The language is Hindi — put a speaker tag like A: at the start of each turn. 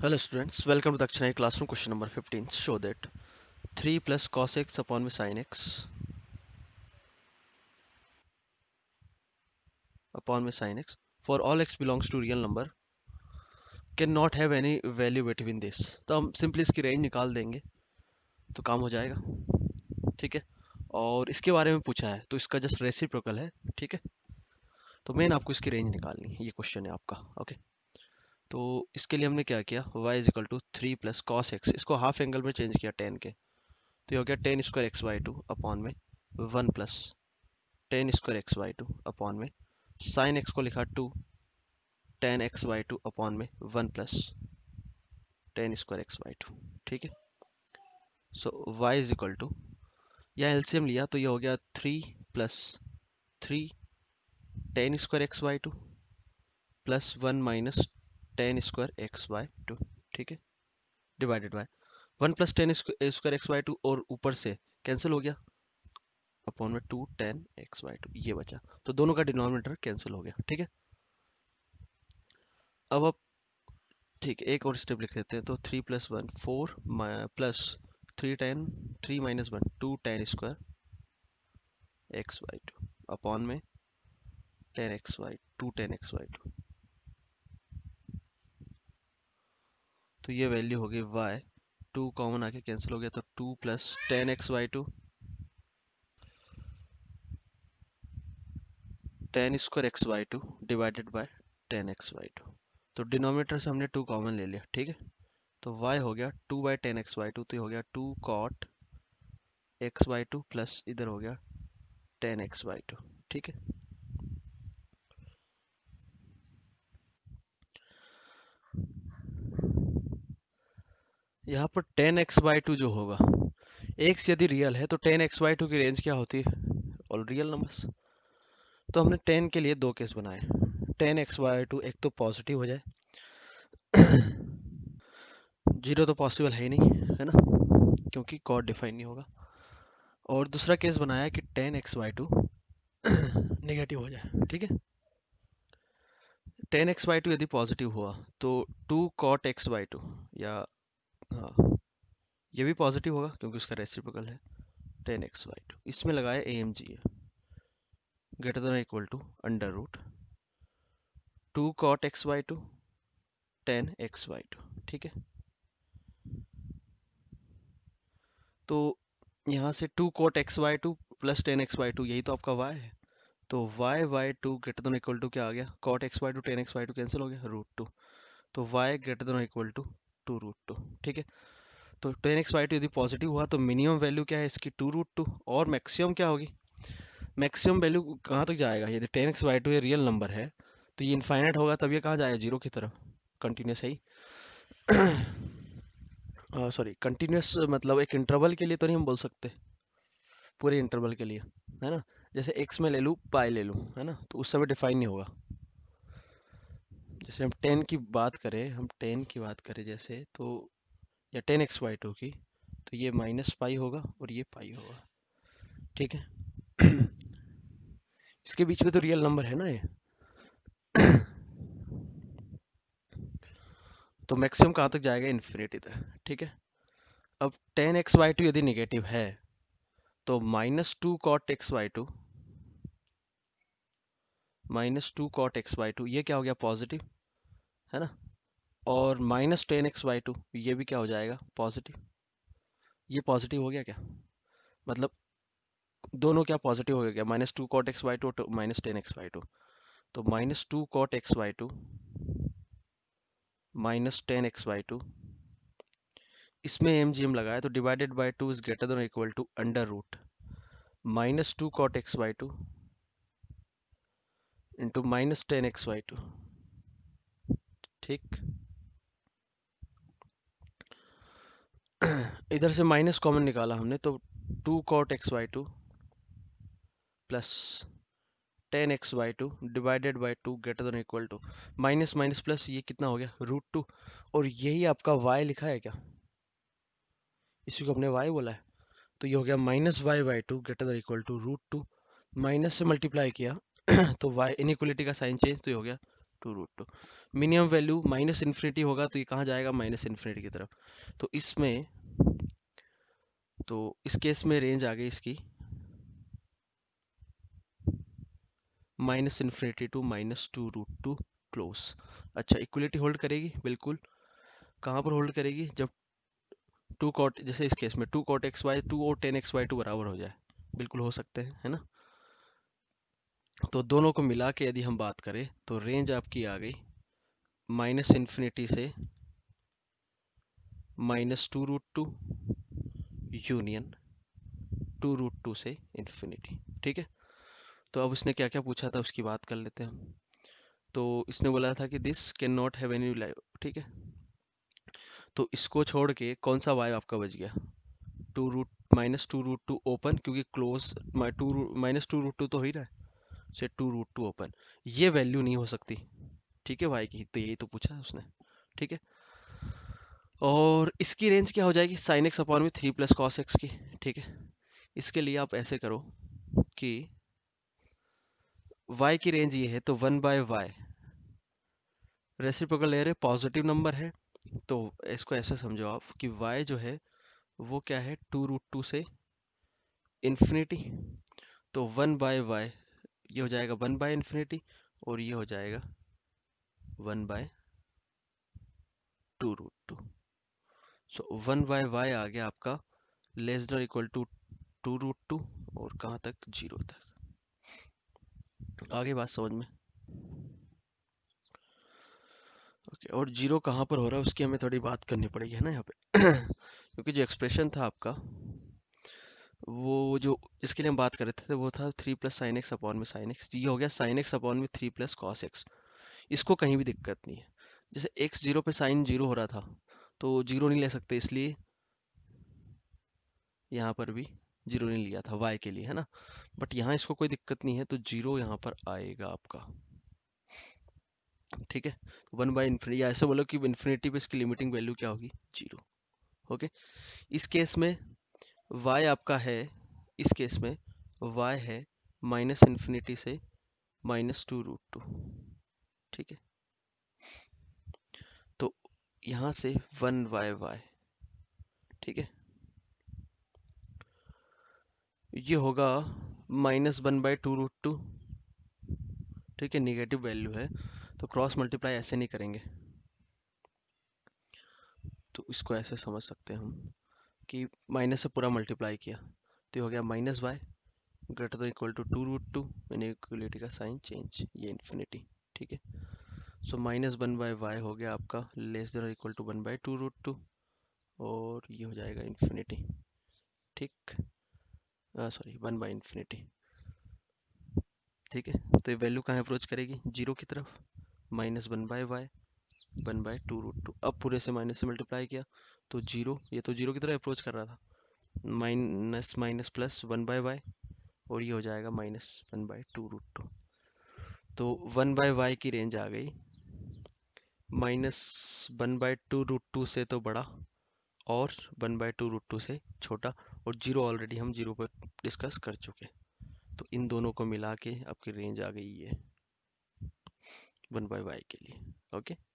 A: Hello students, welcome to the Akshanai classroom. Question number 15. Show that 3 plus cos x upon with sin x upon with sin x for all x belongs to real number can not have any value between this. तो हम सिंपली इसकी रेंज निकाल देंगे तो काम हो जाएगा, ठीक है। और इसके बारे में पूछा है तो इसका जस्ट रेसिप्रोकल है, ठीक है। तो मेन आपको इसकी रेंज निकालनी है, ये क्वेश्चन है आपका, ओके। तो इसके लिए हमने क्या किया, y is equal to 3 plus cos x, इसको हाफ एंगल में चेंज किया 10 के, तो ये हो गया 10 square x by two upon में 1 plus 10 square x by two upon में साइन एक्स को लिखा 2 10 एक्स वाई टू अपॉन में 1 plus 10 square x by two, ठीक है। So y is equal to, या एलसीएम लिया तो ये हो गया 3 plus 3 10 square x by two plus 1 minus 10 square x by two, ठीक है, divided by 1 plus 10 square x by two और ऊपर से कैंसिल हो गया अपॉन में 2 10 एक्स वाई टू, ये बचा। तो दोनों का डिनोमिनेटर कैंसिल हो गया, ठीक है। अब ठीक है, एक और स्टेप लिख देते हैं। तो 3 plus 1 4 plus 3 10 3 minus 1 2 10 square x by two upon में 10 x by 2 10 x by two. तो ये वैल्यू हो गई y, 2 कॉमन आके कैंसिल हो गया तो 2 plus 10 x by two 10 square x by two divided by 10 x by two. तो डिनोमिनेटर से हमने 2 कॉमन ले लिया, ठीक है। तो y हो गया 2 बाई 10 एक्स वाई टू, तो ये हो गया 2 cot x by two plus इधर हो गया 10 एक्स वाई टू, ठीक है। यहाँ पर 10 x/2 जो होगा, x यदि रियल है तो 10 x/2 की रेंज क्या होती है, और रियल नंबर्स। तो हमने 10 के लिए दो केस बनाए। 10 x/2 एक तो पॉजिटिव हो जाए, जीरो तो पॉसिबल है ही नहीं, है ना, क्योंकि कॉर्ड डिफाइन नहीं होगा। और दूसरा केस बनाया कि 10 x/2 नेगेटिव हो जाए, ठीक है। 10 x/2 यदि पॉजिटिव हुआ तो 2 cot x/2, या हाँ, ये भी पॉजिटिव होगा क्योंकि उसका रेसिप्रोकल है 10 x/2। इसमें लगाया AMG greater than equal to under root 2 cot x/2 10 x/2, ठीक है। तो यहाँ से 2 cot x/2 प्लस 10 x/2, यही तो आपका y है। तो y/2 greater than equal to क्या आ गया, cot x/2 10 x/2 कैंसिल हो गया, √2। तो y greater than equal to 2√2, ठीक है। तो 10 x/2 यदि पॉजिटिव हुआ तो मिनिमम वैल्यू क्या है इसकी 2√2, और मैक्सिमम क्या होगी, मैक्सिमम वैल्यू कहाँ तक जाएगा, यदि 10 x/2 ये रियल नंबर है तो ये इनफाइनाइट होगा, तब ये कहाँ जाएगा, जीरो की तरफ, कंटिन्यूस है ही। सॉरी, कंटिन्यूस मतलब एक इंटरवल के लिए तो नहीं हम बोल सकते, पूरे इंटरवल के लिए, है ना। जैसे x में ले लूँ पाई ले लूँ, है ना, तो उस समय डिफाइन नहीं होगा। जैसे हम 10 की बात करें, जैसे तो, या 10 x/2 की, तो ये माइनस पाई होगा और ये पाई होगा, ठीक है। इसके बीच में तो रियल नंबर है ना ये। तो मैक्सिमम कहाँ तक जाएगा, इन्फिनिटी तक, ठीक है। अब 10 x/2 यदि नेगेटिव है तो -2 cot x/2 ये क्या हो गया, पॉजिटिव, है ना। और -10 x/2 ये भी क्या हो जाएगा, पॉजिटिव। ये पॉजिटिव हो गया क्या, मतलब दोनों क्या पॉजिटिव हो गया, -2 cot x/2 तो -10 x/2। तो -2 cot x/2 -10 x/2, इसमें MGM लगाया तो divided by 2 is greater than equal to under root -2 cot x/2 into -10 x/2, ठीक। इधर से माइनस कॉमन निकाला हमने तो 2 cot x/2 plus 10 x/2 divided by 2 greater than equal to minus minus plus, ये कितना हो गया, √2। और यही आपका y लिखा है क्या, इसी को हमने y बोला है। तो ये हो गया -y/2 greater than equal to √2, minus से मल्टीप्लाई किया तो y इनइक्वलिटी का साइन चेंज, तो ये हो गया 2√2। मिनिमम वैल्यू माइनस इन्फिनिटी होगा तो ये कहाँ जाएगा, माइनस इन्फिनिटी की तरफ। तो इसमें, तो इस केस में रेंज आ गई इसकी माइनस इन्फिनिटी टू -2√2 क्लोज। अच्छा, इक्वलिटी होल्ड करेगी बिल्कुल। कहाँ पर होल्ड करेगी, जब टू कॉट, जैसे इस केस में 2 cot x y 2 और 10 x y2 बराबर हो जाए, बिल्कुल हो सकते हैं, है ना। तो दोनों को मिला के यदि हम बात करें तो रेंज आपकी आ गई माइनस इन्फिनिटी से -2√2 यूनियन 2√2 से इन्फिनिटी। ठीक है। तो अब उसने क्या क्या पूछा था उसकी बात कर लेते हैं हम। तो इसने बोला था कि this can not have any life. ठीक है। तो इसको छोड़ के कौन सा वाई आपका बच गया, -2√2 ओपन, क्योंकि क्लोज -2√2 तो हो ही रहा है, से 2√2 ओपन। ये वैल्यू नहीं हो सकती, ठीक है, वाई की। तो यही तो पूछा है उसने। ठीक है। और इसकी रेंज क्या हो जाएगी, साइन एक्स अपॉन में 3 + cos x की। ठीक है। इसके लिए आप ऐसे करो कि y की रेंज ये है, तो 1/y रेसिप्रोकल ले रहे, पॉजिटिव नंबर है, तो इसको ऐसे समझो आप कि y जो है वो क्या है, 2√2 से इन्फिनिटी। तो 1/y ये हो जाएगा 1/∞, और ये हो जाएगा 1/2√2। सो 1/y आ गया आपका लेस देन इक्वल टू 2√2, और कहाँ तक, 0 तक। आगे बात समझ में। ओके, और 0 कहाँ पर हो रहा है उसकी हमें थोड़ी बात करनी पड़ेगी, है ना, यहाँ पे। क्योंकि जो एक्सप्रेशन था आपका, वो जो जिसके लिए हम बात कर रहे थे वो था 3 + sin x अपॉन में sin x। ये हो गया sin x अपॉन में 3 + cos x। इसको कहीं भी दिक्कत नहीं है। जैसे x 0 पे sin 0 हो रहा था, तो 0 नहीं ले सकते, इसलिए यहाँ पर भी 0 नहीं लिया था y के लिए, है ना। बट यहाँ इसको कोई दिक्कत नहीं है, तो 0 यहाँ पर आएगा आपका। ठीक है। 1/∞, या ऐसे बोलो कि इन्फिनिटी पे इसकी लिमिटिंग वैल्यू क्या होगी, 0। ओके। इस केस में y आपका है, इस केस में y है -∞ से -2√2। ठीक है। तो यहाँ से 1/y, ठीक है, ये होगा -1/2√2। ठीक है, निगेटिव वैल्यू है, तो क्रॉस मल्टीप्लाई ऐसे नहीं करेंगे, तो इसको ऐसे समझ सकते हैं हम कि माइनस से पूरा मल्टीप्लाई किया, तो ये हो गया -y greater than equal to 2√2, inequality का साइन चेंज, ये इन्फिनिटी। ठीक है। सो -1/y हो गया आपका लेस देन इक्वल टू 1/2√2, और ये हो जाएगा इन्फिनिटी। ठीक, सॉरी 1/∞। ठीक है। तो ये वैल्यू कहाँ अप्रोच करेगी, 0 की तरफ, -1/y 1/2√2। अब पूरे से माइनस से मल्टीप्लाई किया तो 0, ये तो 0 की तरफ अप्रोच कर रहा था, माइनस माइनस प्लस 1/y, और ये हो जाएगा -1/2√2। तो 1/y की रेंज आ गई -1/2√2 से तो बड़ा, और 1/2√2 से छोटा, और 0 ऑलरेडी हम 0 पर डिस्कस कर चुके। तो इन दोनों को मिला के आपकी रेंज आ गई है 1/y के लिए। ओके।